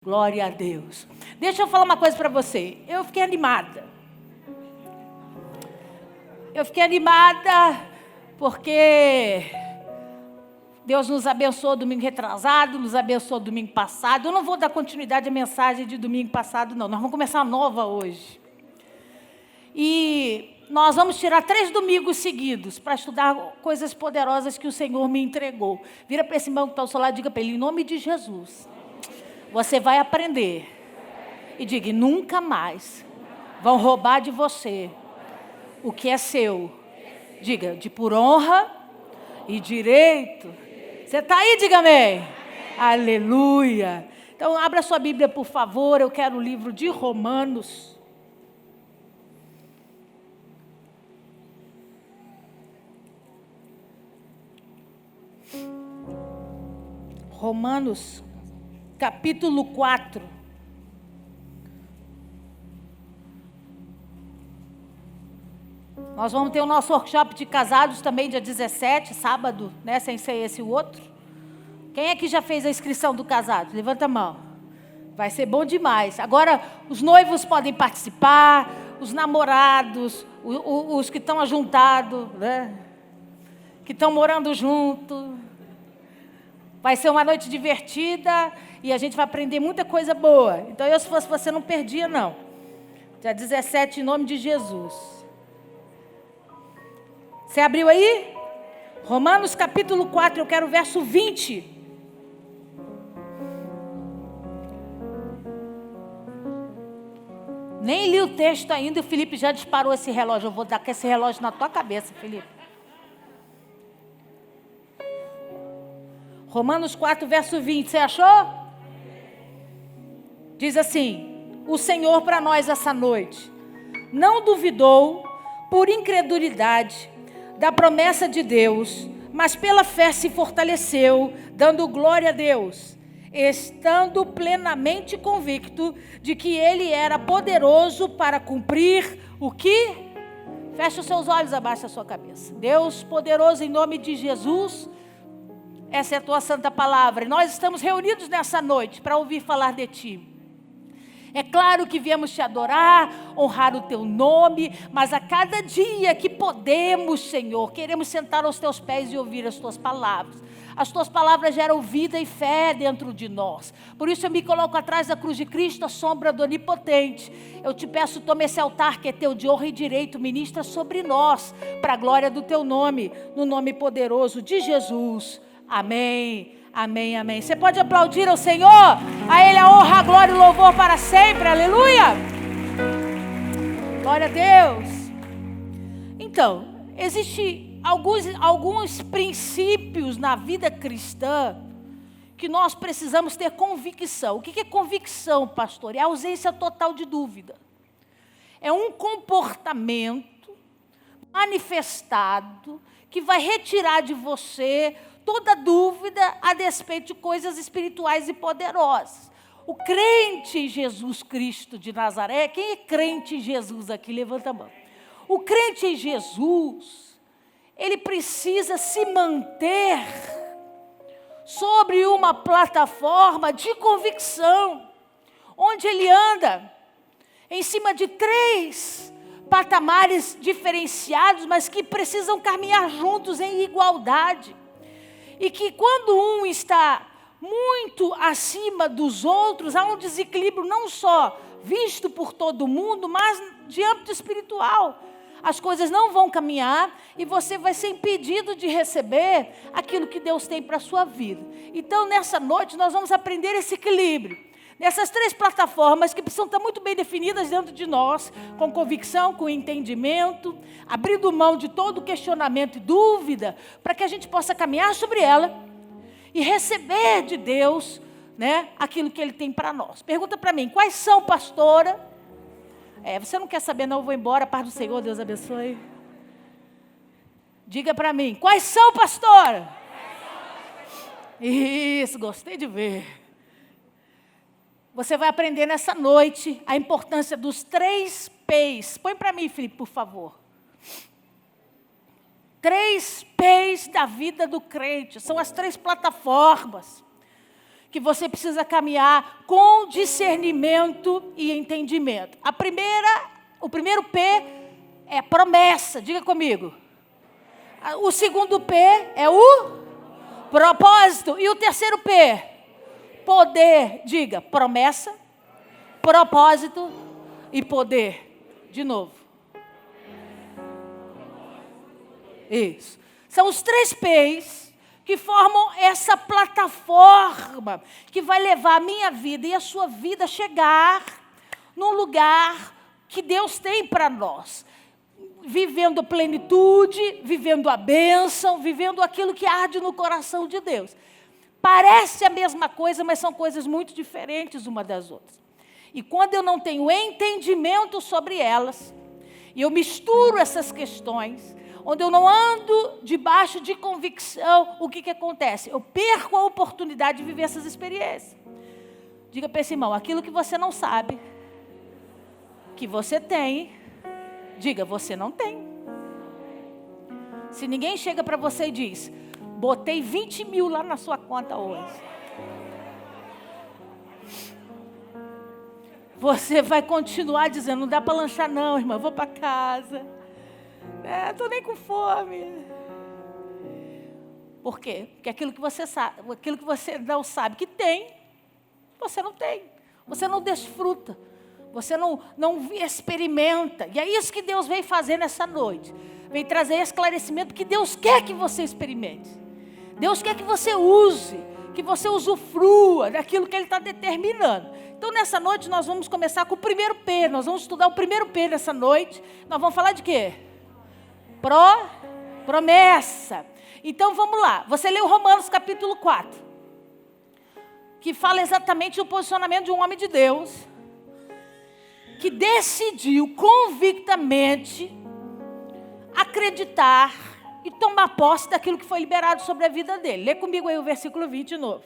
Glória a Deus. Deixa eu falar uma coisa para você. Eu fiquei animada. Porque Deus nos abençoou domingo retrasado, nos abençoou domingo passado. Eu não vou dar continuidade à mensagem de domingo passado, não. Nós vamos começar nova hoje. E nós vamos tirar 3 domingos seguidos para estudar coisas poderosas que o Senhor me entregou. Vira para esse irmão que está ao seu lado e diga para ele, em nome de Jesus, você vai aprender. E diga, nunca mais vão roubar de você o que é seu. Diga, de por honra e direito. Você está aí, diga amém. Aleluia. Então, abra sua Bíblia, por favor. Eu quero o livro de Romanos. Romanos, capítulo 4. Nós vamos ter o nosso workshop de casados também, dia 17, sábado, né? Sem ser esse o outro. Quem é que já fez a inscrição do casado? Levanta a mão. Vai ser bom demais. Agora, os noivos podem participar, os namorados, os que estão ajuntados, né? Que estão morando junto. Vai ser uma noite divertida e a gente vai aprender muita coisa boa. Então, se fosse você, não perdia, não. Dia 17, em nome de Jesus. Você abriu aí? Romanos capítulo 4, eu quero o verso 20. Nem li o texto ainda e o Felipe já disparou esse relógio. Eu vou dar com esse relógio na tua cabeça, Felipe. Romanos 4, verso 20, você achou? Diz assim, o Senhor para nós essa noite não duvidou por incredulidade da promessa de Deus, mas pela fé se fortaleceu, dando glória a Deus, estando plenamente convicto de que Ele era poderoso para cumprir o que? Feche os seus olhos, abaixa a sua cabeça. Deus poderoso, em nome de Jesus, essa é a tua santa palavra. E nós estamos reunidos nessa noite para ouvir falar de ti. É claro que viemos te adorar, honrar o teu nome, mas a cada dia que podemos, Senhor, queremos sentar aos teus pés e ouvir as tuas palavras. As tuas palavras geram vida e fé dentro de nós. Por isso eu me coloco atrás da cruz de Cristo, a sombra do Onipotente. Eu te peço, toma esse altar que é teu de honra e direito, ministra sobre nós, para a glória do teu nome, no nome poderoso de Jesus. Amém, amém, amém. Você pode aplaudir ao Senhor? A Ele a honra, a glória e o louvor para sempre. Aleluia! Glória a Deus. Então, existem alguns princípios na vida cristã que nós precisamos ter convicção. O que é convicção, pastor? É a ausência total de dúvida. É um comportamento manifestado que vai retirar de você toda dúvida a despeito de coisas espirituais e poderosas. O crente em Jesus Cristo de Nazaré, quem é crente em Jesus aqui? Levanta a mão. O crente em Jesus, ele precisa se manter sobre uma plataforma de convicção, onde ele anda em cima de 3 patamares diferenciados, mas que precisam caminhar juntos em igualdade. E que quando um está muito acima dos outros, há um desequilíbrio não só visto por todo mundo, mas de âmbito espiritual. As coisas não vão caminhar e você vai ser impedido de receber aquilo que Deus tem para a sua vida. Então, nessa noite, nós vamos aprender esse equilíbrio. Nessas 3 plataformas que precisam estar muito bem definidas dentro de nós, com convicção, com entendimento, abrindo mão de todo questionamento e dúvida, para que a gente possa caminhar sobre ela e receber de Deus, né, aquilo que Ele tem para nós. Pergunta para mim, quais são, pastora? Você não quer saber não, eu vou embora, paz do Senhor, Deus abençoe. Diga para mim, quais são, pastora? Isso, gostei de ver. Você vai aprender nessa noite a importância dos 3 P's. Põe para mim, Felipe, por favor. 3 P's da vida do crente. São as 3 plataformas que você precisa caminhar com discernimento e entendimento. O primeiro P é promessa, diga comigo. O segundo P é o propósito. E o terceiro P, poder, diga, promessa, propósito e poder. De novo. Isso. São os 3 P's que formam essa plataforma que vai levar a minha vida e a sua vida a chegar num lugar que Deus tem para nós. Vivendo a plenitude, vivendo a bênção, vivendo aquilo que arde no coração de Deus. Parece a mesma coisa, mas são coisas muito diferentes uma das outras. E quando eu não tenho entendimento sobre elas, e eu misturo essas questões, onde eu não ando debaixo de convicção, o que acontece? Eu perco a oportunidade de viver essas experiências. Diga para esse irmão, aquilo que você não sabe, que você tem, diga, você não tem. Se ninguém chega para você e diz, botei 20 mil lá na sua conta hoje, você vai continuar dizendo, não dá para lanchar não, irmã, vou para casa. Estou nem com fome. Por quê? Porque aquilo que você sabe, aquilo que você não sabe que tem, você não tem. Você não desfruta. Você não experimenta. E é isso que Deus vem fazer nessa noite. Vem trazer esclarecimento, porque Deus quer que você experimente. Deus quer que você use, que você usufrua daquilo que Ele está determinando. Então, nessa noite, nós vamos começar com o primeiro P. Nós vamos estudar o primeiro P nessa noite. Nós vamos falar de quê? Promessa. Então, vamos lá. Você leu Romanos capítulo 4. Que fala exatamente do posicionamento de um homem de Deus. Que decidiu convictamente acreditar e tomar posse daquilo que foi liberado sobre a vida dele. Lê comigo aí o versículo 20 de novo.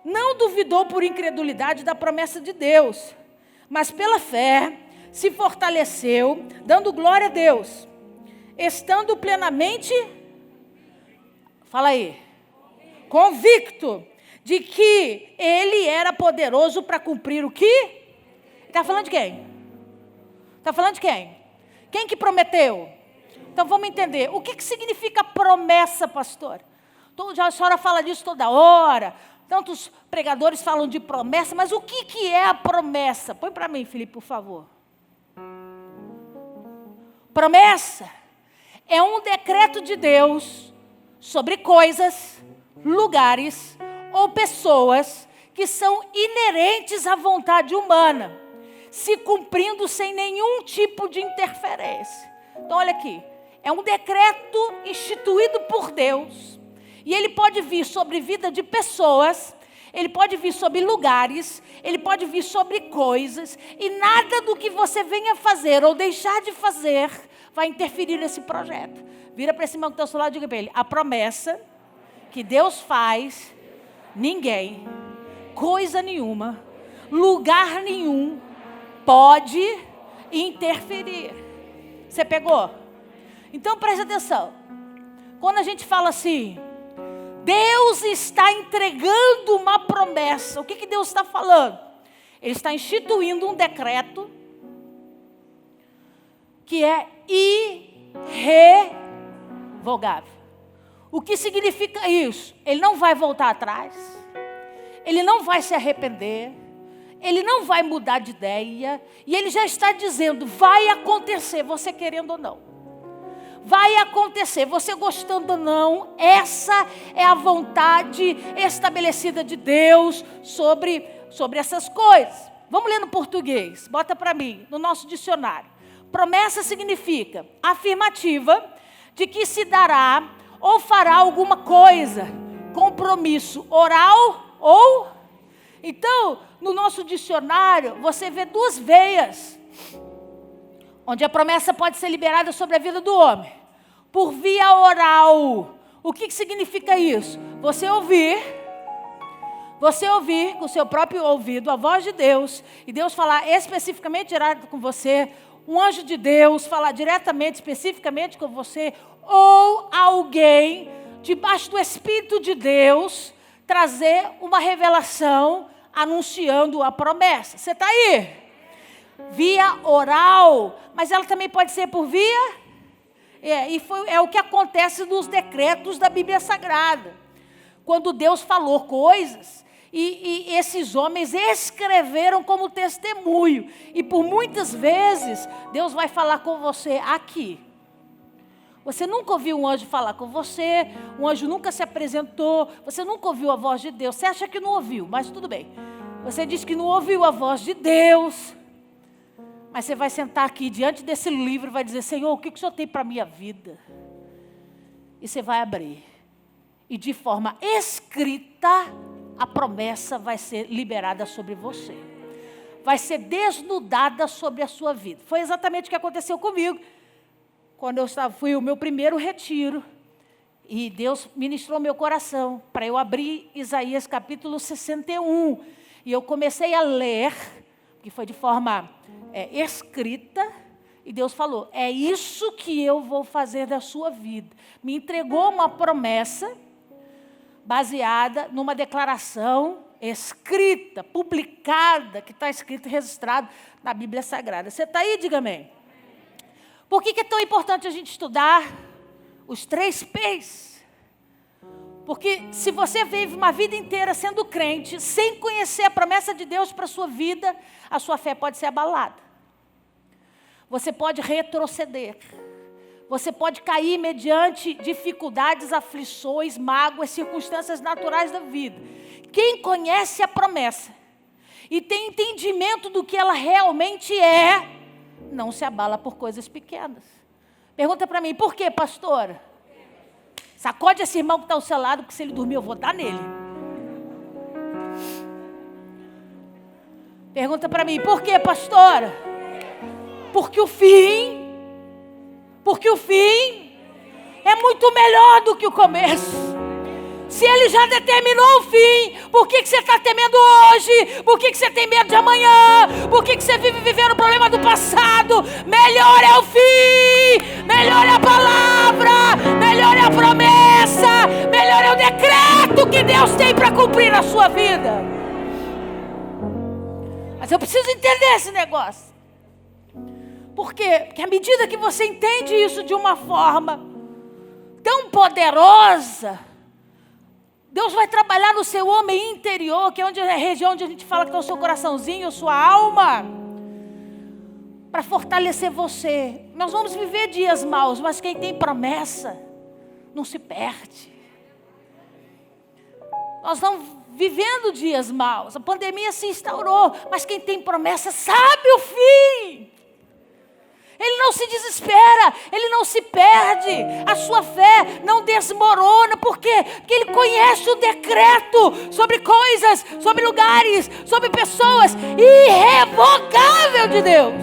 Não duvidou por incredulidade da promessa de Deus, mas pela fé se fortaleceu, dando glória a Deus, estando plenamente, fala aí, convicto de que Ele era poderoso para cumprir o que? Está falando de quem? Está falando de quem? Quem que prometeu? Então vamos entender, o que significa promessa, pastor? A senhora fala disso toda hora, tantos pregadores falam de promessa, mas o que é a promessa? Põe para mim, Felipe, por favor. Promessa é um decreto de Deus sobre coisas, lugares ou pessoas que são inerentes à vontade humana, se cumprindo sem nenhum tipo de interferência. Então, olha aqui, é um decreto instituído por Deus, e ele pode vir sobre vida de pessoas, ele pode vir sobre lugares, ele pode vir sobre coisas, e nada do que você venha fazer ou deixar de fazer vai interferir nesse projeto. Vira para esse irmão que está ao seu lado e diga para ele, a promessa que Deus faz, ninguém, coisa nenhuma, lugar nenhum pode interferir. Você pegou? Então preste atenção. Quando a gente fala assim, Deus está entregando uma promessa, o que Deus está falando? Ele está instituindo um decreto que é irrevogável. O que significa isso? Ele não vai voltar atrás, ele não vai se arrepender, ele não vai mudar de ideia, e ele já está dizendo, vai acontecer, você querendo ou não. Vai acontecer, você gostando ou não, essa é a vontade estabelecida de Deus sobre essas coisas. Vamos ler no português, bota para mim, no nosso dicionário. Promessa significa afirmativa de que se dará ou fará alguma coisa, compromisso oral ou... Então, no nosso dicionário, você vê 2 veias, onde a promessa pode ser liberada sobre a vida do homem. Por via oral. O que significa isso? Você ouvir com o seu próprio ouvido a voz de Deus, e Deus falar especificamente direto com você, um anjo de Deus falar diretamente, especificamente com você, ou alguém debaixo do Espírito de Deus trazer uma revelação anunciando a promessa. Você está aí? Via oral, mas ela também pode ser por via... É o que acontece nos decretos da Bíblia Sagrada. Quando Deus falou coisas, e esses homens escreveram como testemunho. E por muitas vezes, Deus vai falar com você aqui. Você nunca ouviu um anjo falar com você, um anjo nunca se apresentou, você nunca ouviu a voz de Deus. Você acha que não ouviu, mas tudo bem. Você diz que não ouviu a voz de Deus, mas você vai sentar aqui diante desse livro e vai dizer: Senhor, o que o Senhor tem para a minha vida? E você vai abrir. E de forma escrita, a promessa vai ser liberada sobre você. Vai ser desnudada sobre a sua vida. Foi exatamente o que aconteceu comigo. Quando fui o meu primeiro retiro, e Deus ministrou meu coração para eu abrir Isaías capítulo 61. E eu comecei a ler, que foi de forma escrita, e Deus falou: é isso que eu vou fazer da sua vida. Me entregou uma promessa baseada numa declaração escrita, publicada, que está escrito e registrado na Bíblia Sagrada. Você está aí? Diga amém. Por que é tão importante a gente estudar os 3 P's? Porque se você vive uma vida inteira sendo crente, sem conhecer a promessa de Deus para a sua vida, a sua fé pode ser abalada. Você pode retroceder. Você pode cair mediante dificuldades, aflições, mágoas, circunstâncias naturais da vida. Quem conhece a promessa e tem entendimento do que ela realmente é, não se abala por coisas pequenas. Pergunta para mim: por quê, pastora? Sacode esse irmão que está ao seu lado, porque se ele dormir eu vou dar nele. Pergunta para mim: por quê, pastora? Porque o fim é muito melhor do que o começo. Se ele já determinou o fim, por que você está temendo hoje? Por que você tem medo de amanhã? Por que você vive vivendo o problema do passado? Melhor é o fim, melhor é a palavra, melhor é a promessa, melhor é o decreto que Deus tem para cumprir na sua vida. Mas eu preciso entender esse negócio. Por quê? Porque à medida que você entende isso de uma forma tão poderosa, Deus vai trabalhar no seu homem interior, que é a região onde a gente fala que está o seu coraçãozinho, a sua alma, para fortalecer você. Nós vamos viver dias maus, mas quem tem promessa não se perde. Nós estamos vivendo dias maus, a pandemia se instaurou, mas quem tem promessa sabe o fim. Ele não se desespera, ele não se perde, a sua fé não desmorona. Por quê? Porque ele conhece o decreto sobre coisas, sobre lugares, sobre pessoas, irrevogável de Deus.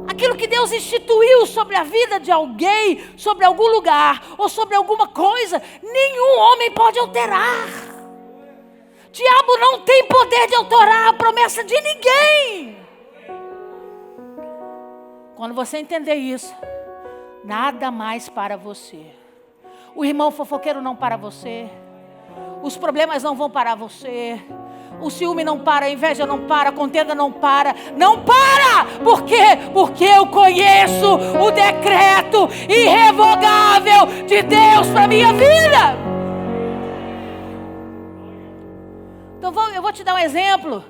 Aquilo que Deus instituiu sobre a vida de alguém, sobre algum lugar, ou sobre alguma coisa, nenhum homem pode alterar. O diabo não tem poder de alterar a promessa de ninguém. Quando você entender isso, nada mais para você. O irmão fofoqueiro não para você. Os problemas não vão parar você. O ciúme não para, a inveja não para, a contenda não para. Não para! Por quê? Porque eu conheço o decreto irrevogável de Deus para a minha vida. Então eu vou te dar um exemplo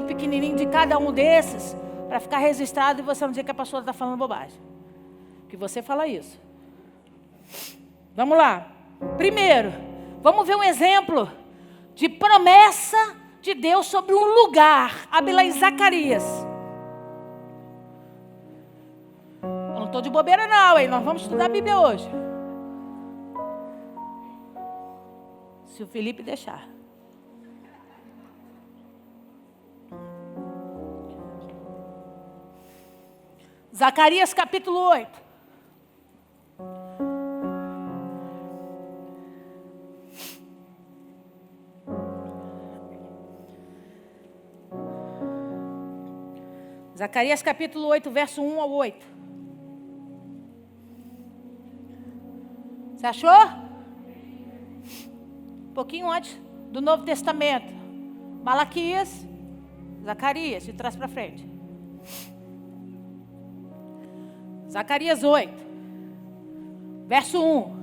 pequenininho de cada um desses, para ficar registrado e você não dizer que a pastora está falando bobagem. Que você fala isso. Vamos lá. Primeiro, vamos ver um exemplo de promessa de Deus sobre um lugar. Abre lá em Zacarias. Eu não estou de bobeira não, hein? Nós vamos estudar a Bíblia hoje. Se o Felipe deixar. Zacarias capítulo 8. Zacarias capítulo 8, verso 1 ao 8. Você achou? um pouquinho antes do Novo Testamento. Malaquias, Zacarias, de trás para frente. Zacarias 8, verso 1.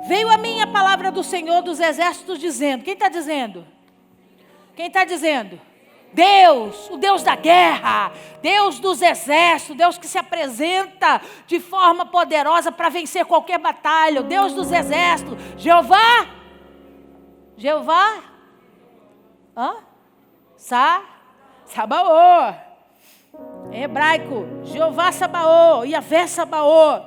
Veio a mim a palavra do Senhor dos Exércitos dizendo. Quem está dizendo? Quem está dizendo? Deus, o Deus da guerra, Deus dos exércitos, Deus que se apresenta de forma poderosa para vencer qualquer batalha, o Deus dos exércitos, Jeová, Sabaô, em hebraico, Jeová Sabaô, Yavé Sabaô.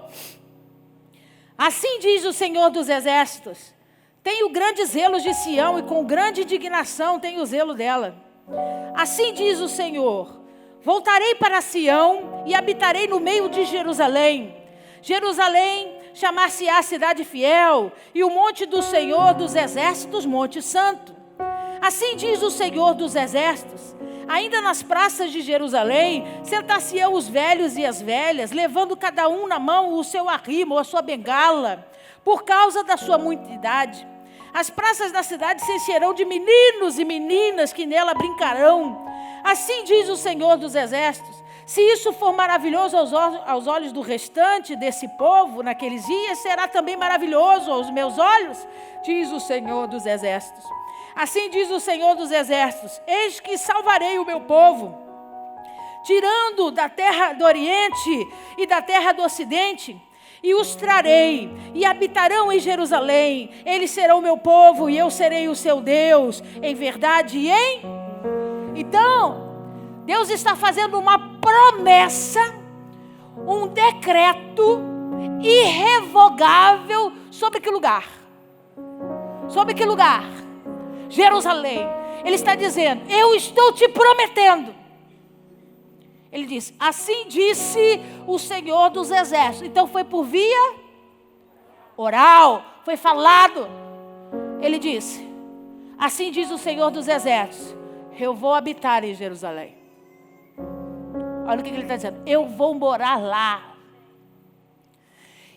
Assim diz o Senhor dos exércitos, tenho grande zelo de Sião e com grande indignação tenho zelo dela. Assim diz o Senhor, voltarei para Sião e habitarei no meio de Jerusalém. Jerusalém chamar-se-á cidade fiel e o monte do Senhor dos exércitos, monte santo. Assim diz o Senhor dos exércitos, ainda nas praças de Jerusalém, sentar-se-ão os velhos e as velhas, levando cada um na mão o seu arrimo ou a sua bengala, por causa da sua muita idade. As praças da cidade se encherão de meninos e meninas que nela brincarão. Assim diz o Senhor dos exércitos, se isso for maravilhoso aos olhos do restante desse povo, naqueles dias, será também maravilhoso aos meus olhos, diz o Senhor dos exércitos. Assim diz o Senhor dos exércitos, eis que salvarei o meu povo, tirando da terra do Oriente e da terra do Ocidente, e os trarei, e habitarão em Jerusalém, eles serão meu povo, e eu serei o seu Deus, em verdade e em... Então, Deus está fazendo uma promessa, um decreto irrevogável, sobre que lugar? Sobre que lugar? Jerusalém. Ele está dizendo, eu estou te prometendo. Ele diz, assim disse o Senhor dos exércitos. Então foi por via oral, foi falado. Ele disse, assim diz o Senhor dos exércitos, eu vou habitar em Jerusalém. Olha o que ele está dizendo, eu vou morar lá.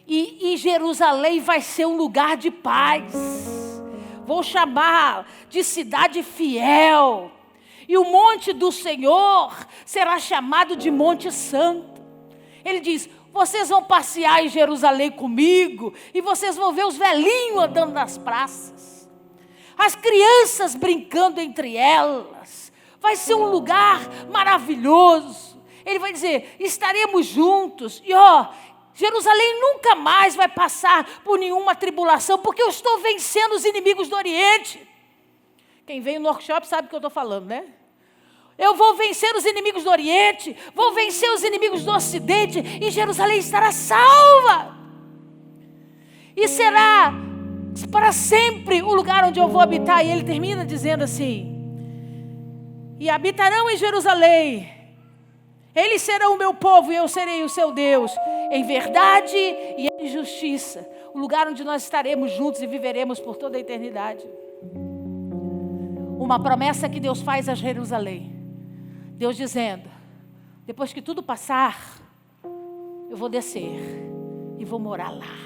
E Jerusalém vai ser um lugar de paz. Vou chamar de cidade fiel. E o monte do Senhor será chamado de Monte Santo. Ele diz, vocês vão passear em Jerusalém comigo. E vocês vão ver os velhinhos andando nas praças. As crianças brincando entre elas. Vai ser um lugar maravilhoso. Ele vai dizer, estaremos juntos. E Jerusalém nunca mais vai passar por nenhuma tribulação, porque eu estou vencendo os inimigos do Oriente. Quem veio no workshop sabe o que eu estou falando, né? Eu vou vencer os inimigos do Oriente, vou vencer os inimigos do Ocidente, e Jerusalém estará salva. E será para sempre o lugar onde eu vou habitar. E ele termina dizendo assim, e habitarão em Jerusalém, eles serão o meu povo e eu serei o seu Deus, em verdade e em justiça. O lugar onde nós estaremos juntos e viveremos por toda a eternidade. Uma promessa que Deus faz a Jerusalém. Deus dizendo, depois que tudo passar, eu vou descer e vou morar lá.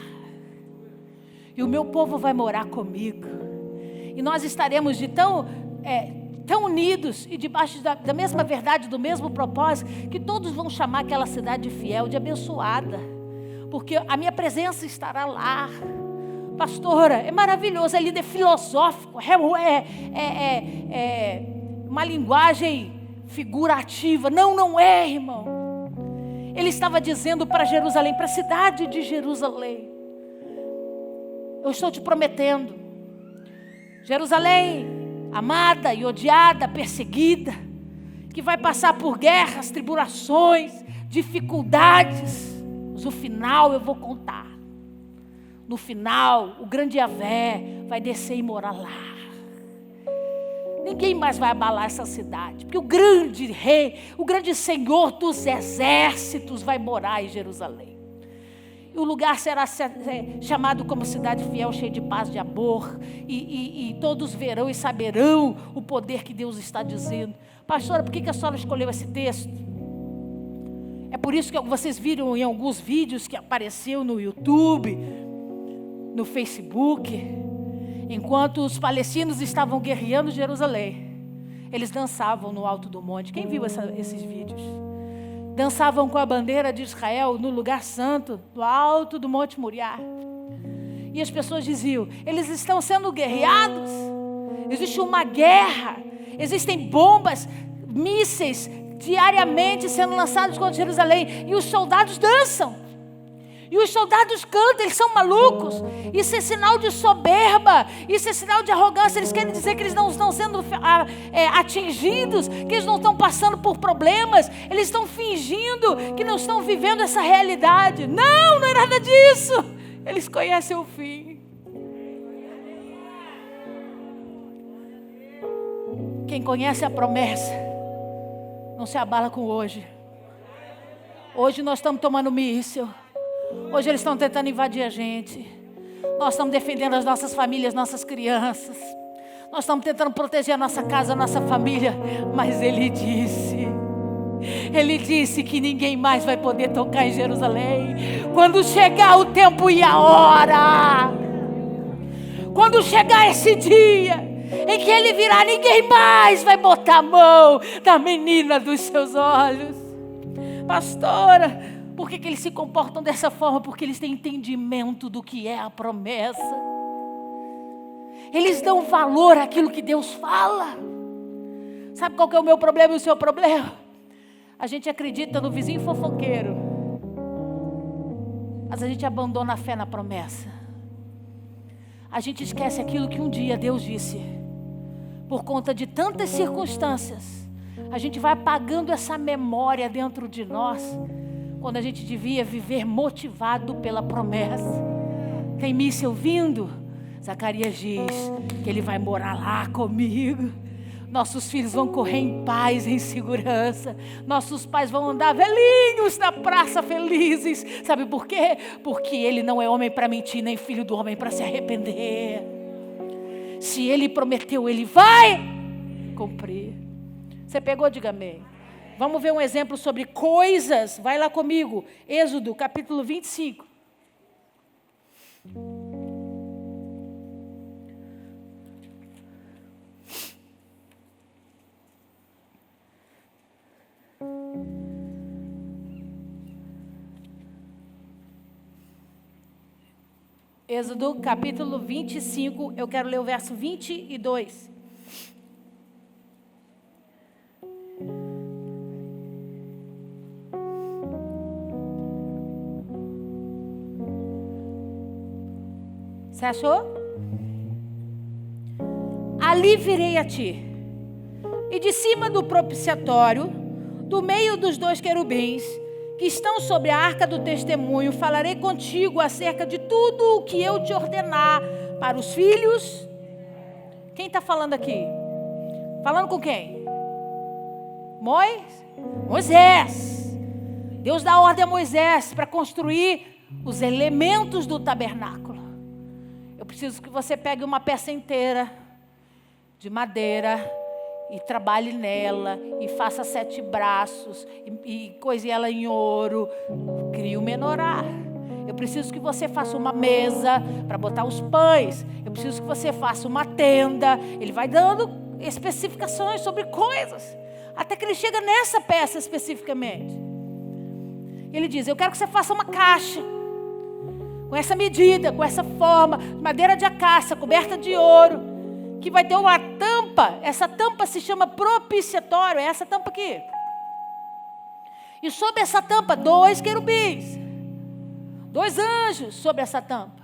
E o meu povo vai morar comigo. E nós estaremos tão unidos e debaixo da mesma verdade, do mesmo propósito, que todos vão chamar aquela cidade fiel de abençoada, porque a minha presença estará lá. Pastora, é maravilhoso, é lindo, é filosófico, é uma linguagem figurativa. Não é, irmão. Ele estava dizendo para Jerusalém, para a cidade de Jerusalém, eu estou te prometendo, Jerusalém, amada e odiada, perseguida, que vai passar por guerras, tribulações, dificuldades, mas no final eu vou contar. No final, o grande Yavé vai descer e morar lá. Ninguém mais vai abalar essa cidade, porque o grande rei, o grande Senhor dos exércitos vai morar em Jerusalém. E o lugar será chamado como cidade fiel, cheia de paz, de amor. E todos verão e saberão o poder que Deus está dizendo. Pastora, por que a senhora escolheu esse texto? É por isso que vocês viram em alguns vídeos que apareceu no YouTube. no Facebook, enquanto os palestinos estavam guerreando Jerusalém, eles dançavam no alto do monte. Quem viu esses vídeos? Dançavam com a bandeira de Israel no lugar santo, no alto do Monte Moriá. E as pessoas diziam, eles estão sendo guerreados, existe uma guerra, existem bombas, mísseis diariamente sendo lançados contra Jerusalém, e os soldados dançam, e os soldados cantam, eles são malucos. Isso é sinal de soberba, isso é sinal de arrogância. Eles querem dizer que eles não estão sendo atingidos, que eles não estão passando por problemas, eles estão fingindo que não estão vivendo essa realidade. Não, não é nada disso. Eles conhecem o fim. Quem conhece a promessa não se abala com hoje. Hoje nós estamos tomando míssil. Hoje eles estão tentando invadir a gente. Nós estamos defendendo as nossas famílias, nossas crianças. Nós estamos tentando proteger a nossa casa, a nossa família. Mas Ele disse que ninguém mais vai poder tocar em Jerusalém. Quando chegar o tempo e a hora, quando chegar esse dia em que Ele virá, ninguém mais vai botar a mão na menina dos seus olhos. Pastora, por que eles se comportam dessa forma? Porque eles têm entendimento do que é a promessa. Eles dão valor àquilo que Deus fala. Sabe qual que é o meu problema e o seu problema? A gente acredita no vizinho fofoqueiro, mas a gente abandona a fé na promessa. A gente esquece aquilo que um dia Deus disse. Por conta de tantas circunstâncias, a gente vai apagando essa memória dentro de nós, quando a gente devia viver motivado pela promessa. Tem míssil vindo? Zacarias diz que ele vai morar lá comigo. Nossos filhos vão correr em paz, em segurança. Nossos pais vão andar velhinhos na praça felizes. Sabe por quê? Porque Ele não é homem para mentir, nem filho do homem para se arrepender. Se Ele prometeu, Ele vai cumprir. Você pegou? Diga amém. Vamos ver um exemplo sobre coisas. Vai lá comigo. Êxodo, capítulo 25. Êxodo, capítulo 25. Eu quero ler o verso 22. Você achou? Ali virei a ti, e de cima do propiciatório, do meio dos dois querubins, que estão sobre a arca do testemunho, falarei contigo acerca de tudo o que eu te ordenar para os filhos. Quem está falando aqui? Falando com quem? Moisés. Deus dá ordem a Moisés para construir os elementos do tabernáculo. Eu preciso que você pegue uma peça inteira de madeira e trabalhe nela e faça 7 braços e coise ela em ouro. Crie o menorá. Eu preciso que você faça uma mesa para botar os pães. Eu preciso que você faça uma tenda. Ele vai dando especificações sobre coisas, até que ele chega nessa peça especificamente. Ele diz, eu quero que você faça uma caixa com essa medida, com essa forma, madeira de acácia, coberta de ouro, que vai ter uma tampa. Essa tampa se chama propiciatório, é essa tampa aqui. E sobre essa tampa, 2 querubins, 2 anjos sobre essa tampa.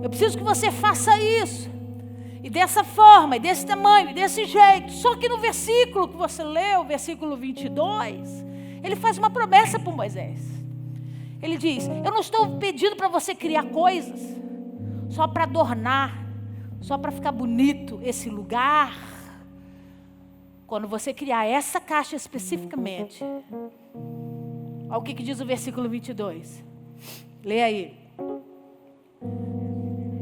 Eu preciso que você faça isso, e dessa forma, e desse tamanho, e desse jeito. Só que no versículo que você leu, versículo 22, ele faz uma promessa para Moisés. Ele diz, eu não estou pedindo para você criar coisas só para adornar, só para ficar bonito esse lugar. Quando você criar essa caixa especificamente, olha o que diz o versículo 22. Lê aí.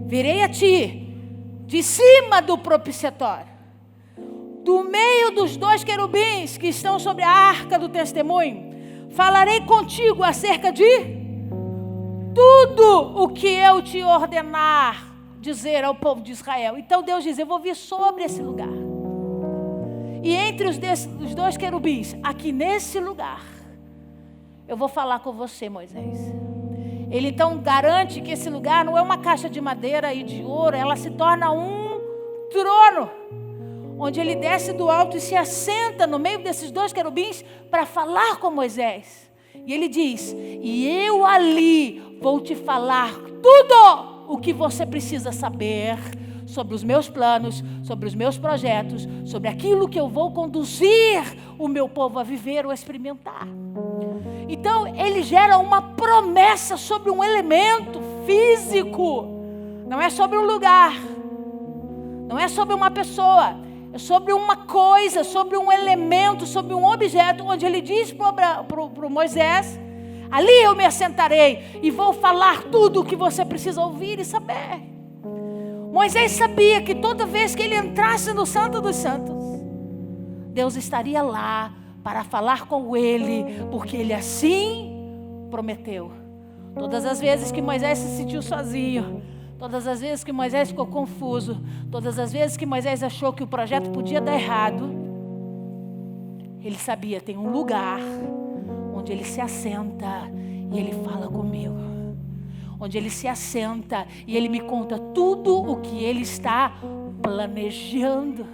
Virei a ti, de cima do propiciatório, do meio dos 2 querubins que estão sobre a arca do testemunho, falarei contigo acerca de tudo o que eu te ordenar dizer ao povo de Israel. Então Deus diz, eu vou vir sobre esse lugar. E entre os dois querubins, aqui nesse lugar, eu vou falar com você, Moisés. Ele então garante que esse lugar não é uma caixa de madeira e de ouro, ela se torna um trono, onde ele desce do alto e se assenta no meio desses dois querubins para falar com Moisés. E ele diz, e eu ali vou te falar tudo o que você precisa saber sobre os meus planos, sobre os meus projetos, sobre aquilo que eu vou conduzir o meu povo a viver ou a experimentar. Então, ele gera uma promessa sobre um elemento físico. Não é sobre um lugar. Não é sobre uma pessoa. É sobre uma coisa, sobre um elemento, sobre um objeto, onde ele diz para o Moisés, ali eu me assentarei e vou falar tudo o que você precisa ouvir e saber. Moisés sabia que toda vez que ele entrasse no Santo dos Santos, Deus estaria lá para falar com ele, porque ele assim prometeu. Todas as vezes que Moisés se sentiu sozinho, todas as vezes que Moisés ficou confuso, todas as vezes que Moisés achou que o projeto podia dar errado, ele sabia, tem um lugar onde ele se assenta e ele fala comigo. Onde ele se assenta e ele me conta tudo o que ele está planejando.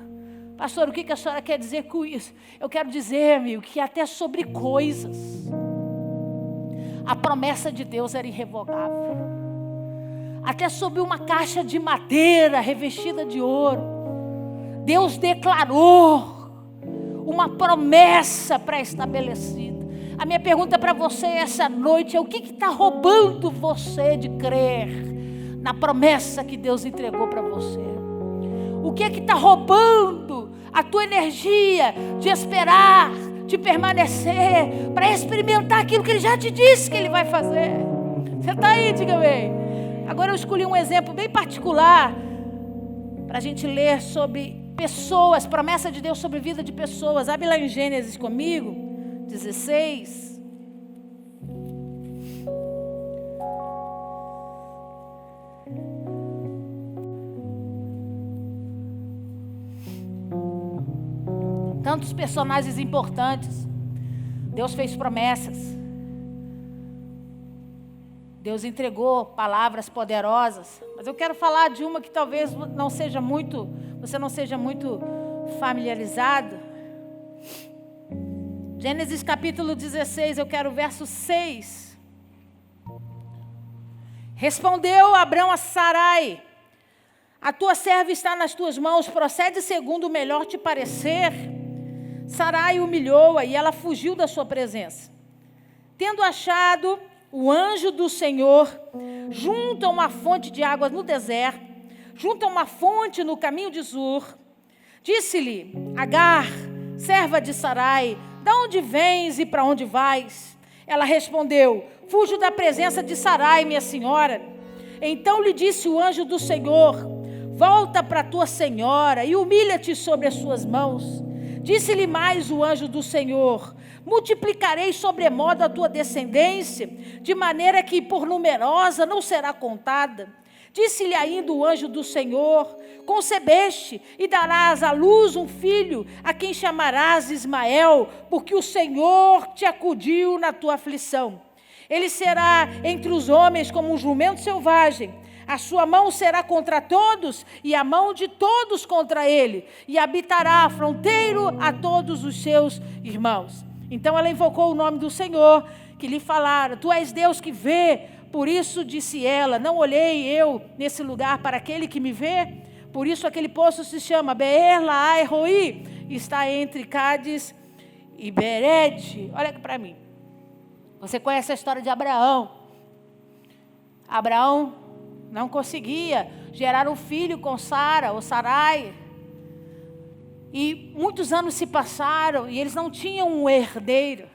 Pastor, o que a senhora quer dizer com isso? Eu quero dizer, amigo, que até sobre coisas, a promessa de Deus era irrevogável. Até sobre uma caixa de madeira revestida de ouro, Deus declarou uma promessa pré-estabelecida. A minha pergunta para você essa noite é: o que está roubando você de crer na promessa que Deus entregou para você? O que está roubando a tua energia de esperar, de permanecer, para experimentar aquilo que Ele já te disse que Ele vai fazer? Você está aí, diga bem. Agora eu escolhi um exemplo bem particular para a gente ler sobre pessoas, promessa de Deus sobre a vida de pessoas. Abre lá em Gênesis comigo. 16. Tantos personagens importantes. Deus fez promessas. Deus entregou palavras poderosas. Mas eu quero falar de uma que talvez você não seja muito familiarizado. Gênesis capítulo 16, eu quero o verso 6. Respondeu Abrão a Sarai: a tua serva está nas tuas mãos, procede segundo o melhor te parecer. Sarai humilhou-a e ela fugiu da sua presença. Tendo achado o anjo do Senhor junto a uma fonte de águas no deserto, junto a uma fonte no caminho de Zur, disse-lhe: Agar, serva de Sarai, de onde vens e para onde vais? Ela respondeu: fujo da presença de Sarai, minha senhora. Então lhe disse o anjo do Senhor: volta para tua senhora e humilha-te sobre as suas mãos. Disse-lhe mais o anjo do Senhor: multiplicarei sobremodo a tua descendência, de maneira que por numerosa não será contada. Disse-lhe ainda o anjo do Senhor: concebeste e darás à luz um filho, a quem chamarás Ismael, porque o Senhor te acudiu na tua aflição. Ele será entre os homens como um jumento selvagem. A sua mão será contra todos, e a mão de todos contra ele, e habitará fronteiro a todos os seus irmãos. Então ela invocou o nome do Senhor, que lhe falara: tu és Deus que vê. Por isso disse ela: não olhei eu nesse lugar para aquele que me vê? Por isso aquele poço se chama Beer Lahai Roi, está entre Cádiz e Bered. Olha aqui para mim. Você conhece a história de Abraão. Abraão não conseguia gerar um filho com Sara ou Sarai. E muitos anos se passaram e eles não tinham um herdeiro.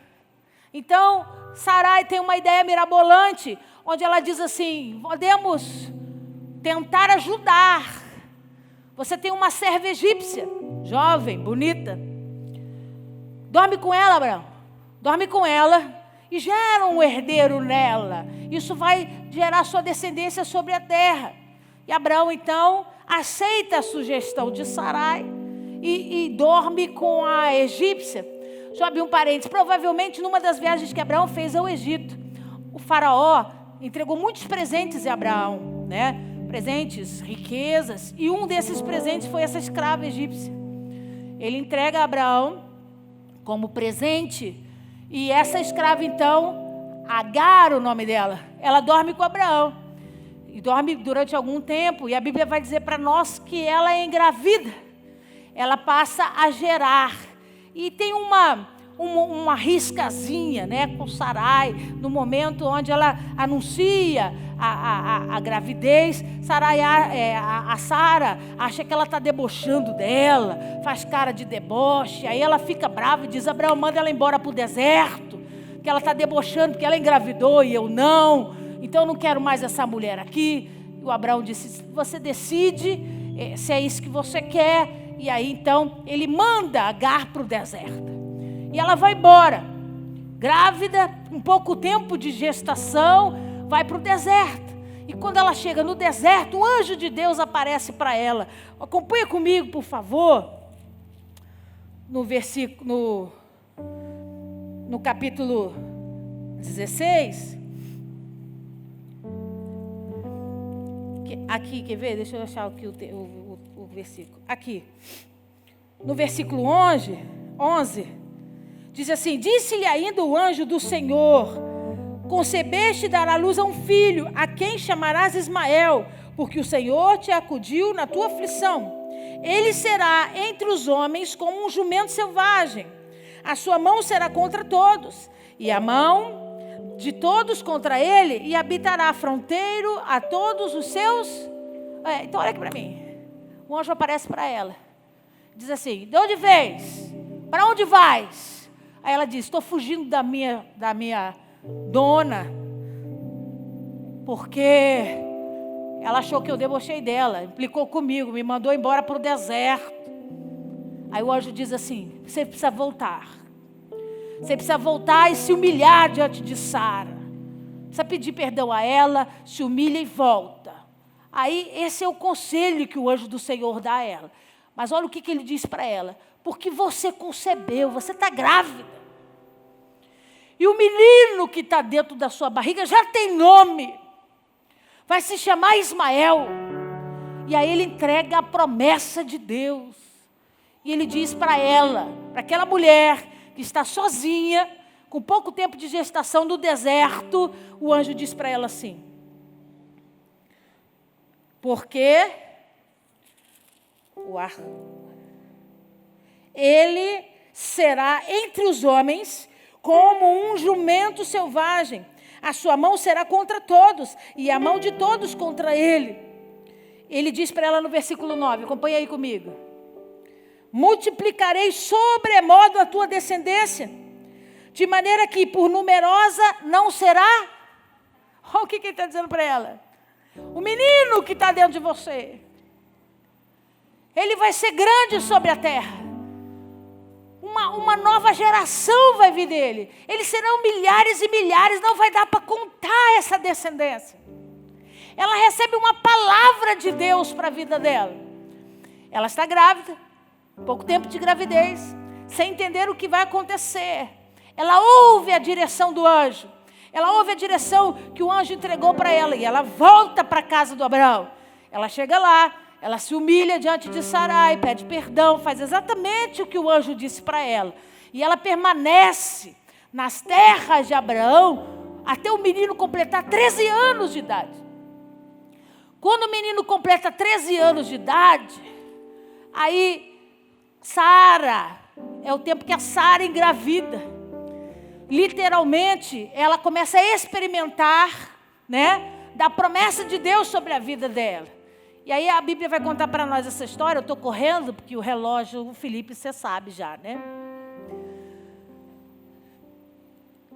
Então Sarai tem uma ideia mirabolante, onde ela diz assim: podemos tentar ajudar. Você tem uma serva egípcia, jovem, bonita. Dorme com ela, Abraão. Dorme com ela e gera um herdeiro nela. Isso vai gerar sua descendência sobre a terra. E Abraão, então, aceita a sugestão de Sarai e dorme com a egípcia. Deixa eu abrir um parênteses. Provavelmente, numa das viagens que Abraão fez ao Egito, o faraó entregou muitos presentes a Abraão, né? Presentes, riquezas, e um desses presentes foi essa escrava egípcia. Ele entrega a Abraão como presente, e essa escrava, então, Agar, o nome dela, ela dorme com Abraão, e dorme durante algum tempo, e a Bíblia vai dizer para nós que ela é engravida, ela passa a gerar, e tem uma riscazinha, né, com Sarai, no momento onde ela anuncia a gravidez. Sarai, a Sara acha que ela está debochando dela, faz cara de deboche, aí ela fica brava e diz: Abraão, manda ela embora para o deserto, que ela está debochando, porque ela engravidou e eu não, então eu não quero mais essa mulher aqui. E o Abraão disse: você decide se é isso que você quer. E aí então ele manda Agar para o deserto. E ela vai embora, grávida, com pouco tempo de gestação, vai para o deserto. E quando ela chega no deserto, o anjo de Deus aparece para ela. Acompanha comigo, por favor, no versículo, no capítulo 16. Aqui, quer ver? Deixa eu achar aqui o versículo. Aqui, no versículo 11... diz assim: disse-lhe ainda o anjo do Senhor: concebeste e dará luz a um filho, a quem chamarás Ismael, porque o Senhor te acudiu na tua aflição. Ele será entre os homens como um jumento selvagem. A sua mão será contra todos, e a mão de todos contra ele, e habitará fronteiro a todos os seus... então olha aqui para mim. O anjo aparece para ela. Diz assim: de onde vens? Para onde vais? Aí ela diz: estou fugindo da minha dona, porque ela achou que eu debochei dela, implicou comigo, me mandou embora para o deserto. Aí o anjo diz assim: você precisa voltar. Você precisa voltar e se humilhar diante de Sara. Precisa pedir perdão a ela, se humilha e volta. Aí esse é o conselho que o anjo do Senhor dá a ela. Mas olha o que ele diz para ela: porque você concebeu, você está grávida. E o menino que está dentro da sua barriga já tem nome. Vai se chamar Ismael. E aí ele entrega a promessa de Deus. E ele diz para ela, para aquela mulher que está sozinha, com pouco tempo de gestação no deserto, o anjo diz para ela assim: porque ele será entre os homens como um jumento selvagem. A sua mão será contra todos, e a mão de todos contra ele. Ele diz para ela no versículo 9, acompanha aí comigo: multiplicarei sobremodo a tua descendência, de maneira que por numerosa não será. Olha o que ele está dizendo para ela: o menino que está dentro de você, ele vai ser grande sobre a terra. Uma nova geração vai vir dele. Eles serão milhares e milhares, não vai dar para contar essa descendência. Ela recebe uma palavra de Deus para a vida dela. Ela está grávida, pouco tempo de gravidez, sem entender o que vai acontecer. Ela ouve a direção do anjo. Ela ouve a direção que o anjo entregou para ela. E ela volta para a casa do Abraão. Ela chega lá, ela se humilha diante de Sarai, pede perdão, faz exatamente o que o anjo disse para ela. E ela permanece nas terras de Abraão até o menino completar 13 anos de idade. Quando o menino completa 13 anos de idade, aí Sara, é o tempo que a Sara engravida. Literalmente, ela começa a experimentar, né, da promessa de Deus sobre a vida dela. E aí a Bíblia vai contar para nós essa história. Eu estou correndo, porque o relógio, o Felipe, você sabe já, né?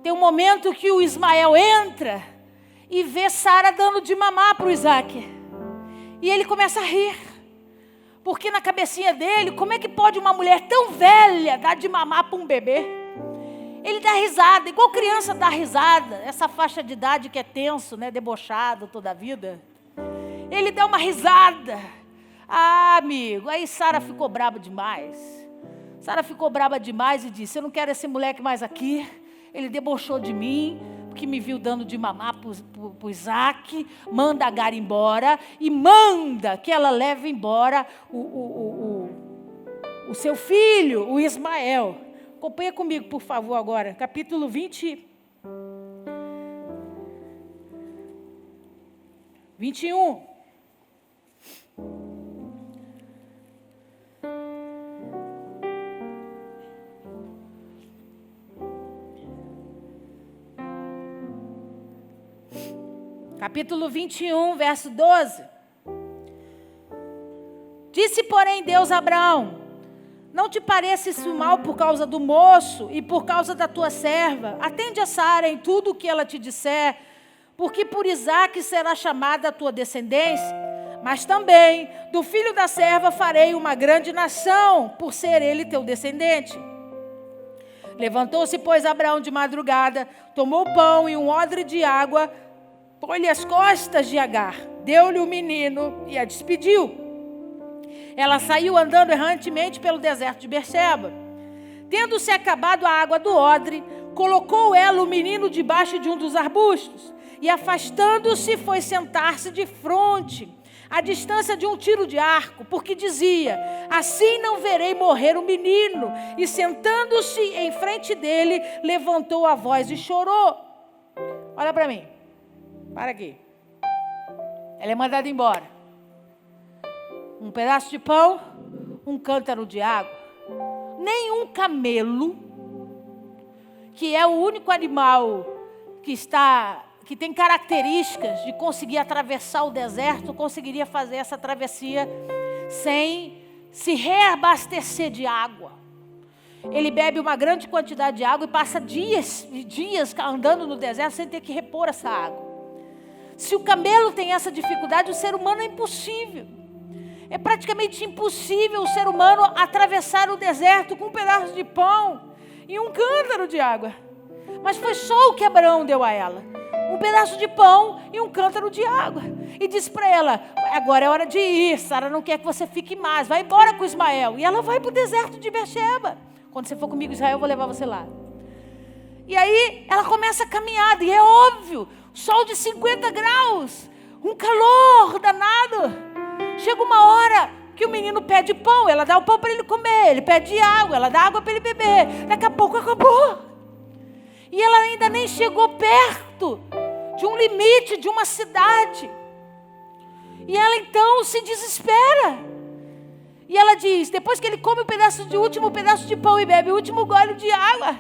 Tem um momento que o Ismael entra e vê Sara dando de mamar para o Isaac. E ele começa a rir. Porque na cabecinha dele, como é que pode uma mulher tão velha dar de mamar para um bebê? Ele dá risada, igual criança dá risada. Essa faixa de idade que é tenso, né? Debochado toda a vida. Ele dá uma risada. Ah, amigo, aí Sara ficou braba demais. Sara ficou braba demais e disse: eu não quero esse moleque mais aqui. Ele debochou de mim, porque me viu dando de mamar para o Isaac. Manda Agar embora e manda que ela leve embora o seu filho, o Ismael. Acompanha comigo, por favor, agora. Capítulo 21. Capítulo 21, verso 12. Disse, porém, Deus a Abraão: não te pareça isso mal por causa do moço e por causa da tua serva? Atende a Sara em tudo o que ela te disser, porque por Isaque será chamada a tua descendência, mas também do filho da serva farei uma grande nação, por ser ele teu descendente. Levantou-se, pois, Abraão de madrugada, tomou pão e um odre de água, pôs-lhe as costas de Agar, deu-lhe o menino e a despediu. Ela saiu andando errantemente pelo deserto de Berseba. Tendo-se acabado a água do odre, colocou ela o menino debaixo de um dos arbustos, e afastando-se foi sentar-se de fronte, à distância de um tiro de arco, porque dizia: assim não verei morrer o menino. E sentando-se em frente dele, levantou a voz e chorou. Olha para mim. Para aqui. Ela é mandada embora. Um pedaço de pão, um cântaro de água. Nenhum camelo, que é o único animal que tem características de conseguir atravessar o deserto, conseguiria fazer essa travessia sem se reabastecer de água. Ele bebe uma grande quantidade de água e passa dias e dias andando no deserto sem ter que repor essa água. Se o camelo tem essa dificuldade, o ser humano é impossível. É praticamente impossível o ser humano atravessar o deserto com um pedaço de pão e um cântaro de água. Mas foi só o que Abraão deu a ela. Um pedaço de pão e um cântaro de água. E disse para ela: agora é hora de ir, Sara não quer que você fique mais, vai embora com Ismael. E ela vai para o deserto de Berseba. Quando você for comigo, Israel, eu vou levar você lá. E aí ela começa a caminhada, e é óbvio, sol de 50 graus, um calor danado. Chega uma hora que o menino pede pão, ela dá o pão para ele comer, ele pede água, ela dá água para ele beber. Daqui a pouco acabou. E ela ainda nem chegou perto de um limite de uma cidade. E ela então se desespera. E ela diz, depois que ele come o último pedaço de pão e bebe o último gole de água,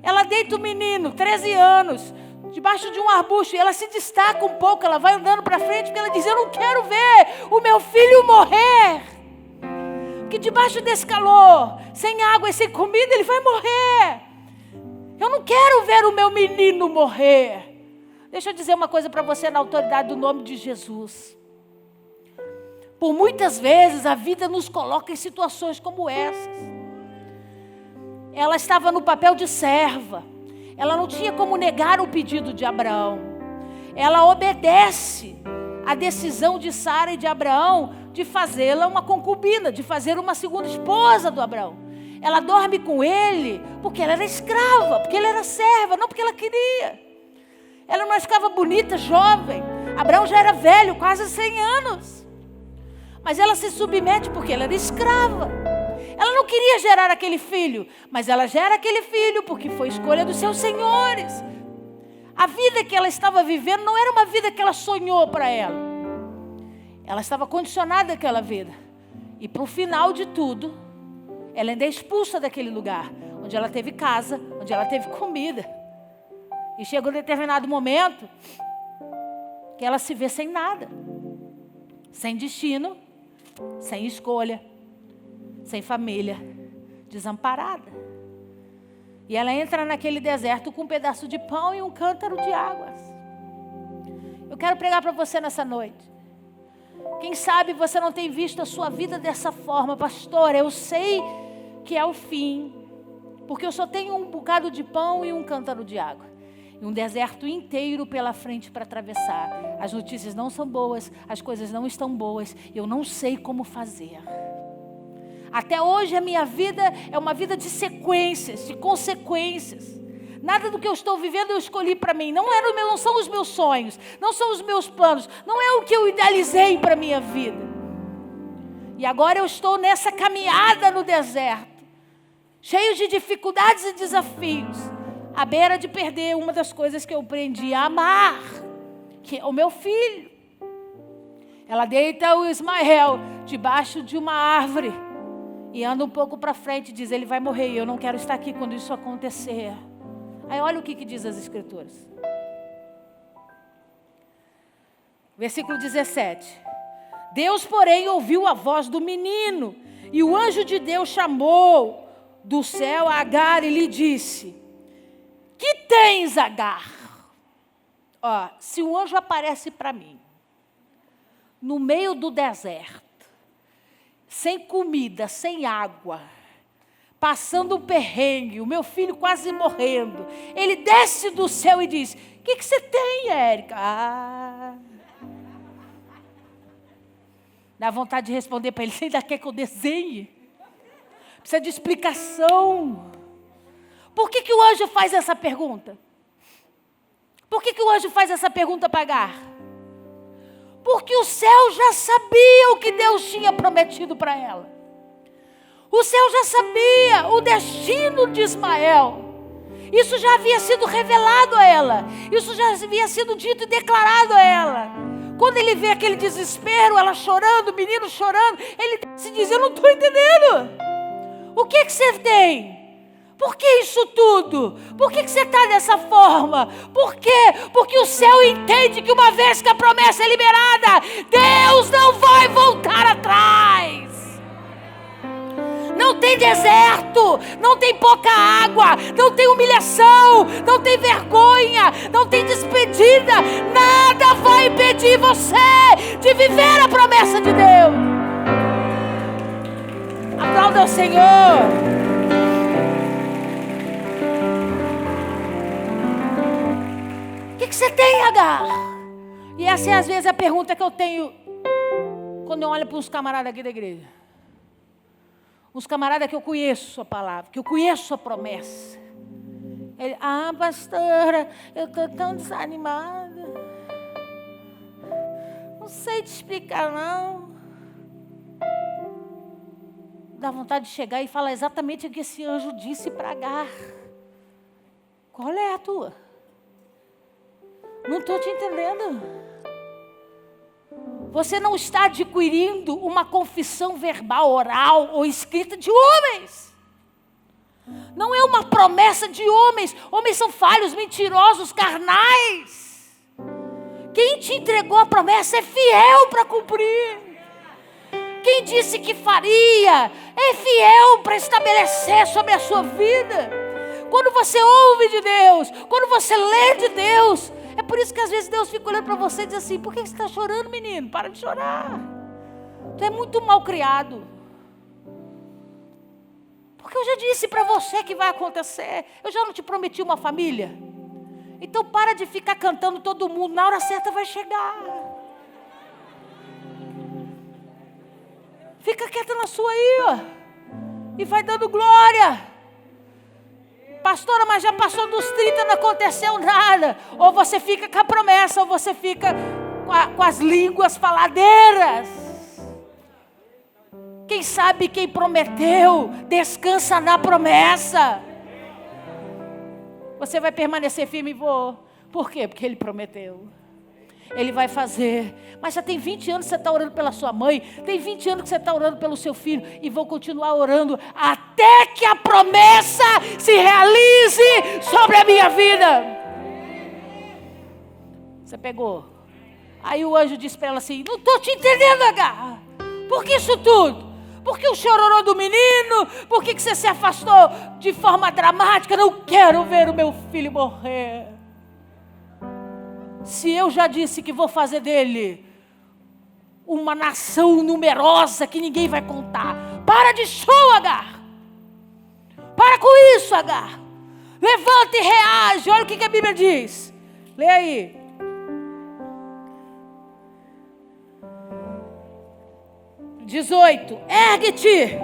ela deita o menino, 13 anos, debaixo de um arbusto, e ela se destaca um pouco, ela vai andando para frente, porque ela diz: eu não quero ver o meu filho morrer, porque debaixo desse calor, sem água e sem comida, ele vai morrer. Eu não quero ver o meu menino morrer. Deixa eu dizer uma coisa para você na autoridade do nome de Jesus. Por muitas vezes a vida nos coloca em situações como essas. Ela estava no papel de serva. Ela não tinha como negar o pedido de Abraão. Ela obedece à decisão de Sara e de Abraão de fazê-la uma concubina, de fazer uma segunda esposa do Abraão. Ela dorme com ele porque ela era escrava, porque ele era serva, não porque ela queria. Ela era uma escrava bonita, jovem. Abraão já era velho, quase 100 anos. Mas ela se submete porque ela era escrava. Ela não queria gerar aquele filho, mas ela gera aquele filho porque foi escolha dos seus senhores. A vida que ela estava vivendo não era uma vida que ela sonhou para ela. Ela estava condicionada àquela vida. E para o final de tudo, ela ainda é expulsa daquele lugar, onde ela teve casa, onde ela teve comida. E chega um determinado momento que ela se vê sem nada, sem destino, sem escolha, sem família, desamparada. E ela entra naquele deserto com um pedaço de pão e um cântaro de águas. Eu quero pregar para você nessa noite. Quem sabe você não tem visto a sua vida dessa forma. Pastor, eu sei que é o fim. Porque eu só tenho um bocado de pão e um cântaro de água. E um deserto inteiro pela frente para atravessar. As notícias não são boas, as coisas não estão boas. Eu não sei como fazer. Até hoje a minha vida é uma vida de sequências, de consequências. Nada do que eu estou vivendo eu escolhi para mim. Não são os meus sonhos, não são os meus planos, não é o que eu idealizei para a minha vida. E agora eu estou nessa caminhada no deserto, cheio de dificuldades e desafios, à beira de perder uma das coisas que eu aprendi a amar, que é o meu filho. Ela deita o Ismael debaixo de uma árvore e anda um pouco para frente e diz: ele vai morrer e eu não quero estar aqui quando isso acontecer. Aí olha o que diz as Escrituras. Versículo 17. Deus, porém, ouviu a voz do menino, e o anjo de Deus chamou do céu a Agar e lhe disse: que tens, Agar? Ó, se o anjo aparece para mim, no meio do deserto, sem comida, sem água, passando um perrengue, o meu filho quase morrendo, ele desce do céu e diz: o que você tem, Érica? Dá vontade de responder para ele: você ainda quer que eu desenhe? Precisa de explicação. Por que o anjo faz essa pergunta? Por que o anjo faz essa pergunta para Agar? Porque o céu já sabia o que Deus tinha prometido para ela. O céu já sabia o destino de Ismael. Isso já havia sido revelado a ela. Isso já havia sido dito e declarado a ela. Quando ele vê aquele desespero, ela chorando, o menino chorando, ele se diz: eu não estou entendendo. O que você tem? Por que isso tudo? Por que você está dessa forma? Por quê? Porque o céu entende que uma vez que a promessa é liberada, Deus não vai voltar atrás. Não tem deserto, não tem pouca água, não tem humilhação, não tem vergonha, não tem despedida. Nada vai impedir você de viver a promessa de Deus. Aplauda o Senhor. O que você tem, Agar? E essa é às vezes a pergunta que eu tenho quando eu olho para uns camaradas aqui da igreja. Uns camaradas que eu conheço a palavra, que eu conheço a promessa. Ele: pastora, eu estou tão desanimada. Não sei te explicar, não. Dá vontade de chegar e falar exatamente o que esse anjo disse para Agar. Qual é a tua? Não estou te entendendo. Você não está adquirindo uma confissão verbal, oral ou escrita de homens. Não é uma promessa de homens. Homens são falhos, mentirosos, carnais. Quem te entregou a promessa é fiel para cumprir. Quem disse que faria é fiel para estabelecer sobre a sua vida. Quando você ouve de Deus, quando você lê de Deus, é por isso que às vezes Deus fica olhando para você e diz assim: por que você está chorando, menino? Para de chorar. Tu é muito mal criado. Porque eu já disse para você que vai acontecer. Eu já não te prometi uma família? Então para de ficar cantando todo mundo. Na hora certa vai chegar. Fica quieta na sua aí, ó. E vai dando glória. Pastora, mas já passou dos 30, não aconteceu nada. Ou você fica com a promessa, ou você fica com as línguas faladeiras. Quem sabe quem prometeu, descansa na promessa. Você vai permanecer firme e vou. Por quê? Porque Ele prometeu. Ele vai fazer. Mas já tem 20 anos que você está orando pela sua mãe. Tem 20 anos que você está orando pelo seu filho. E vou continuar orando até que a promessa se realize sobre a minha vida. Você pegou? Aí o anjo disse para ela assim: não estou te entendendo, Agar. Por que isso tudo? Por que o chororô do menino? Por que você se afastou de forma dramática? Não quero ver o meu filho morrer. Se eu já disse que vou fazer dele uma nação numerosa que ninguém vai contar. Para de show, Agar. Para Para com isso, Agar. Levanta e reage. Olha o que a Bíblia diz. Lê aí. (18) Ergue-te,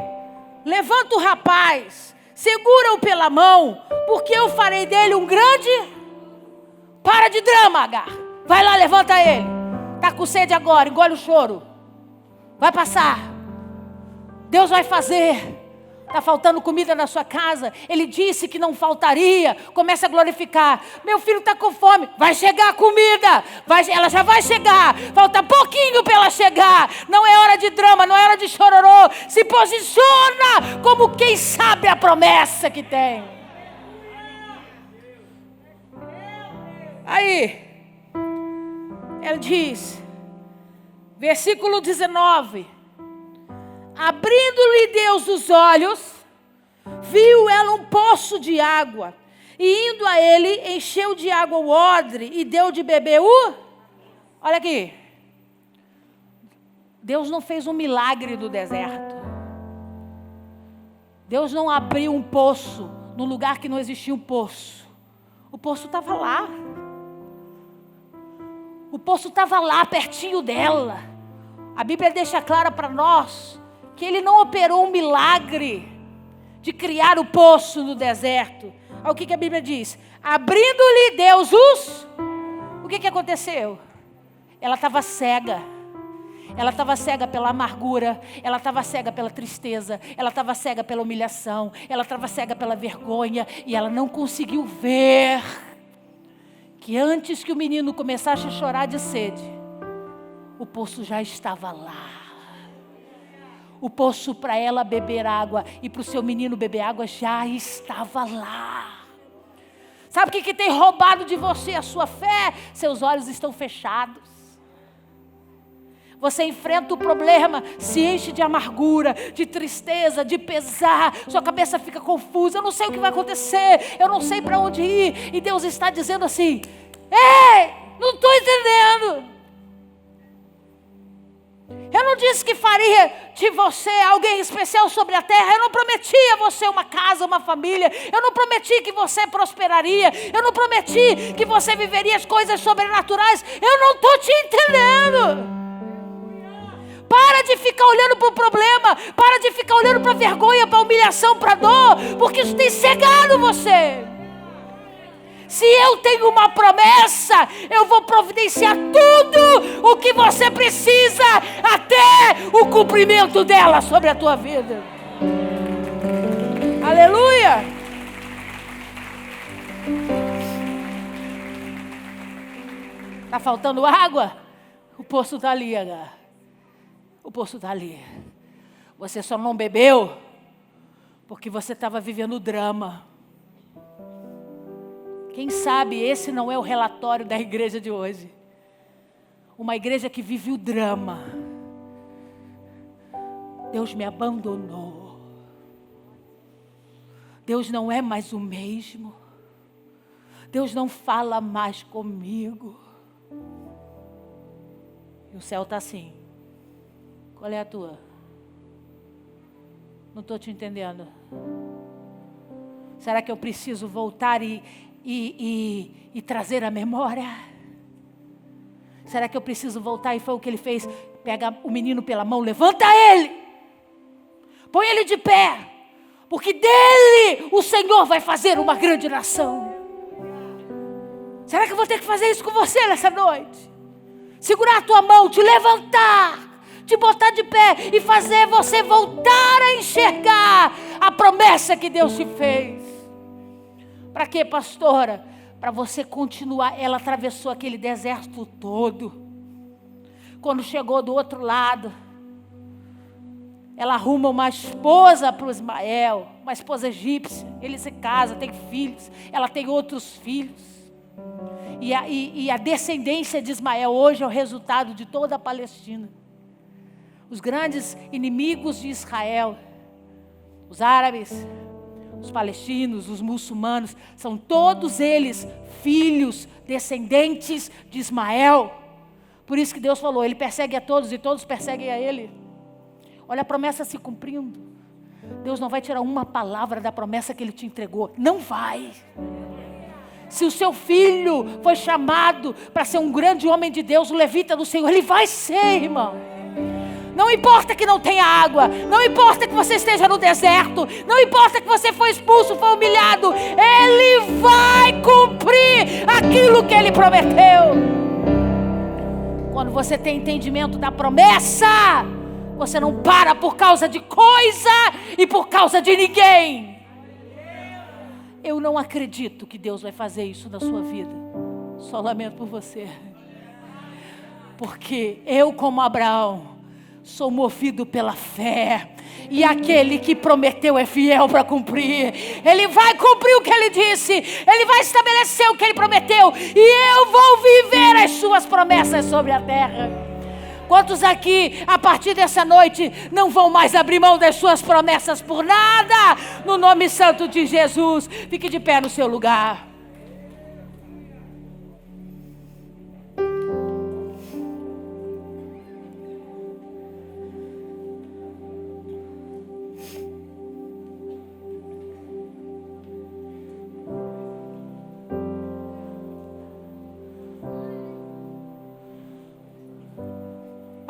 levanta o rapaz, segura-o pela mão, porque eu farei dele um grande... Para de drama, Agar. Vai lá, levanta ele. Está com sede agora, engole o choro. Vai passar. Deus vai fazer. Está faltando comida na sua casa. Ele disse que não faltaria. Começa a glorificar. Meu filho está com fome. Vai chegar a comida. Ela já vai chegar. Falta pouquinho para ela chegar. Não é hora de drama, não é hora de chororô. Se posiciona como quem sabe a promessa que tem. Aí, ele diz, versículo 19... Abrindo-lhe Deus os olhos, viu ela um poço de água, e indo a ele, encheu de água o odre, e deu de beber o... Olha aqui. Deus não fez um milagre no deserto. Deus não abriu um poço, num lugar que não existia um poço. O poço estava lá. O poço estava lá, pertinho dela. A Bíblia deixa clara para nós que ele não operou um milagre de criar o poço no deserto. Olha o que a Bíblia diz. Abrindo-lhe Deus os... O que aconteceu? Ela estava cega. Ela estava cega pela amargura. Ela estava cega pela tristeza. Ela estava cega pela humilhação. Ela estava cega pela vergonha. E ela não conseguiu ver que antes que o menino começasse a chorar de sede, o poço já estava lá. O poço para ela beber água e para o seu menino beber água já estava lá. Sabe o que tem roubado de você a sua fé? Seus olhos estão fechados. Você enfrenta o problema, se enche de amargura, de tristeza, de pesar. Sua cabeça fica confusa. Eu não sei o que vai acontecer. Eu não sei para onde ir. E Deus está dizendo assim: ei, não estou entendendo. Eu não disse que faria de você alguém especial sobre a terra. Eu não prometi a você uma casa, uma família. Eu não prometi que você prosperaria. Eu não prometi que você viveria as coisas sobrenaturais. Eu não estou te entendendo. Para de ficar olhando para o problema. Para de ficar olhando para a vergonha, para a humilhação, para a dor. Porque isso tem cegado você. Se eu tenho uma promessa, eu vou providenciar tudo o que você precisa até o cumprimento dela sobre a tua vida. Aleluia! Está faltando água? O poço está ali, Agar. O poço está ali. Você só não bebeu porque você estava vivendo o drama. Quem sabe esse não é o relatório da igreja de hoje. Uma igreja que vive o drama. Deus me abandonou. Deus não é mais o mesmo. Deus não fala mais comigo. E o céu está assim. Qual é a tua? Não estou te entendendo. Será que eu preciso voltar e trazer a memória? Será que eu preciso voltar? E foi o que ele fez. Pega o menino pela mão, levanta ele. Põe ele de pé. Porque dele o Senhor vai fazer uma grande nação. Será que eu vou ter que fazer isso com você nessa noite? Segurar a tua mão, te levantar, te botar de pé e fazer você voltar a enxergar a promessa que Deus te fez. Para quê, pastora? Para você continuar. Ela atravessou aquele deserto todo. Quando chegou do outro lado, ela arruma uma esposa para o Ismael, uma esposa egípcia. Ele se casa, tem filhos. Ela tem outros filhos. E a descendência de Ismael hoje é o resultado de toda a Palestina. Os grandes inimigos de Israel, os árabes, os palestinos, os muçulmanos, são todos eles filhos, descendentes de Ismael. Por isso que Deus falou, ele persegue a todos e todos perseguem a ele. Olha a promessa se cumprindo. Deus não vai tirar uma palavra da promessa que Ele te entregou. Não vai. Se o seu filho foi chamado para ser um grande homem de Deus, o levita do Senhor, ele vai ser, irmão. Não importa que não tenha água, não importa que você esteja no deserto, não importa que você foi expulso, foi humilhado, Ele vai cumprir aquilo que Ele prometeu. Quando você tem entendimento da promessa, você não para por causa de coisa e por causa de ninguém. Eu não acredito que Deus vai fazer isso na sua vida. Só lamento por você. Porque eu, como Abraão, sou movido pela fé. E aquele que prometeu é fiel para cumprir. Ele vai cumprir o que Ele disse. Ele vai estabelecer o que Ele prometeu. E eu vou viver as suas promessas sobre a terra. Quantos aqui, a partir dessa noite, não vão mais abrir mão das suas promessas por nada? No nome santo de Jesus. Fique de pé no seu lugar.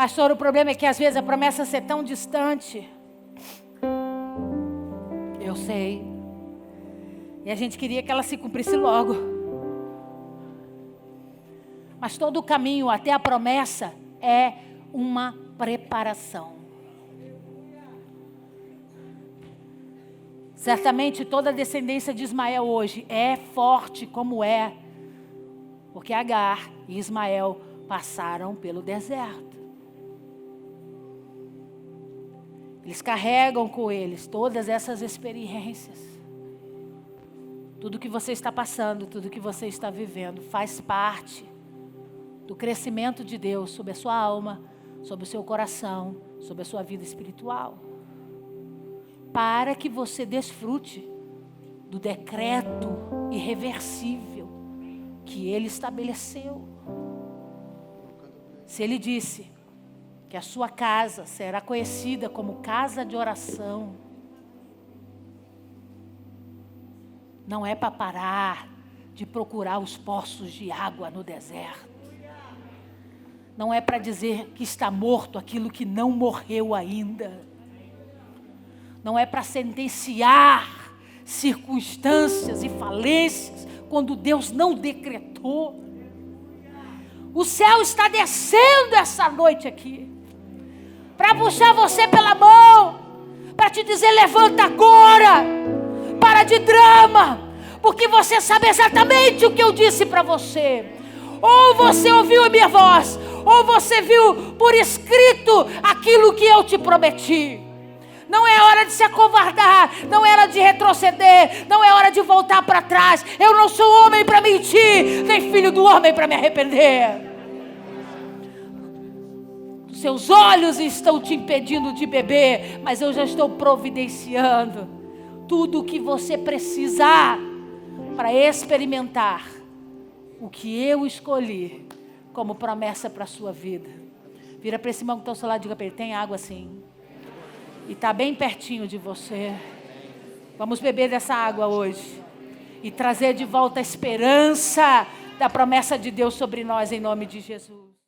Pastor, o problema é que às vezes a promessa ser tão distante. Eu sei. E a gente queria que ela se cumprisse logo. Mas todo o caminho até a promessa é uma preparação. Certamente toda a descendência de Ismael hoje é forte como é. Porque Agar e Ismael passaram pelo deserto. Eles carregam com eles todas essas experiências. Tudo que você está passando, tudo que você está vivendo, faz parte do crescimento de Deus sobre a sua alma, sobre o seu coração, sobre a sua vida espiritual. Para que você desfrute do decreto irreversível que Ele estabeleceu. Se Ele disse que a sua casa será conhecida como casa de oração, não é para parar de procurar os poços de água no deserto. Não é para dizer que está morto aquilo que não morreu ainda. Não é para sentenciar circunstâncias e falências quando Deus não decretou. O céu está descendo essa noite aqui para puxar você pela mão, para te dizer: levanta agora, para de drama, porque você sabe exatamente o que eu disse para você. Ou você ouviu a minha voz, ou você viu por escrito aquilo que eu te prometi. Não é hora de se acovardar, não é hora de retroceder, não é hora de voltar para trás. Eu não sou homem para mentir, nem filho do homem para me arrepender. Seus olhos estão te impedindo de beber, mas eu já estou providenciando tudo o que você precisar para experimentar o que eu escolhi como promessa para a sua vida. Vira para esse irmão que está ao seu lado e diga para ele: tem água sim. E está bem pertinho de você. Vamos beber dessa água hoje e trazer de volta a esperança da promessa de Deus sobre nós, em nome de Jesus.